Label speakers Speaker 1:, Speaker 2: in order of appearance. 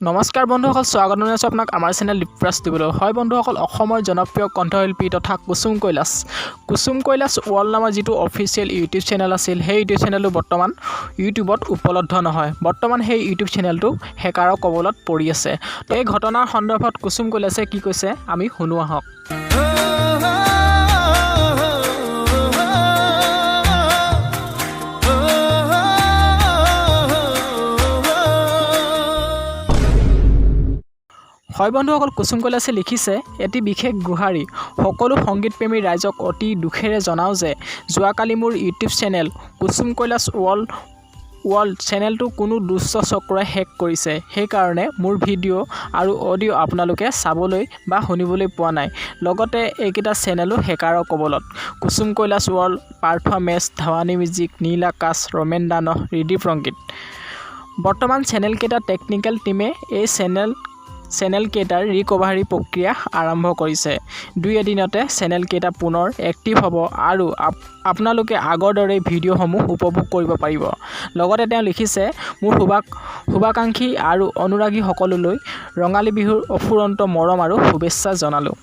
Speaker 1: নমস্কাৰ বন্ধুসকল, স্বাগত জনাইছোঁ আপোনাক আমাৰ চেনেল লিপ্ৰাছ দিবলৈ। হয় বন্ধুসকল, অসমৰ জনপ্ৰিয় কণ্ঠশিল্পী তথা কুসুম কৈলাশ ৱৰ্ল্ড নামৰ যিটো অফিচিয়েল ইউটিউব চেনেল আছিল, সেই ইউটিউব চেনেলটো বৰ্তমান ইউটিউবত উপলব্ধ নহয়। বৰ্তমান সেই ইউটিউব চেনেলটো হেকাৰৰ কবলত পৰি আছে। তো এই ঘটনাৰ সন্দৰ্ভত কুসুম কৈলাশে কি কৈছে আমি শুনো আহক। হয় বন্ধুসকল, কুসুম কৈলাশে লিখিছে, এটি বিশেষ গুহাৰি সকলো সংগীতপ্ৰেমী ৰাইজক অতি দুখেৰে জনাওঁ যে যোৱাকালি মোৰ ইউটিউব চেনেল কুসুম কৈলাশ ৱৰ্ল্ড চেনেলটো কোনো দুষ্ট চক্ৰই হেক কৰিছে। সেইকাৰণে মোৰ ভিডিঅ' আৰু অডিঅ' আপোনালোকে চাবলৈ বা শুনিবলৈ পোৱা নাই। লগতে এইকেইটা চেনেলো হেকাৰৰ কবলত। কুসুম কৈলাশ ৱৰ্ল্ড, পাৰফৰ্মেঞ্চ, ধাৱানী মিউজিক, নীল আকাশ, ৰমেন দানহ, ৰিদীপ ৰংগীত। বৰ্তমান চেনেলকেইটা টেকনিকেল টিমে এই চেনেলকেইটাৰ ৰিকভাৰী প্ৰক্ৰিয়া আৰম্ভ কৰিছে। 2 এদিনতে চেনেলকেইটা পুনৰ এক্টিভ হ'ব আৰু আপোনালোকে আগৰ দৰে ভিডিঅ'সমূহ উপভোগ কৰিব পাৰিব। লগতে তেওঁ লিখিছে, মোৰ শুভাকাংক্ষী আৰু অনুৰাগীসকললৈ ৰঙালী বিহুৰ অফুৰন্ত মৰম আৰু শুভেচ্ছা জনালোঁ।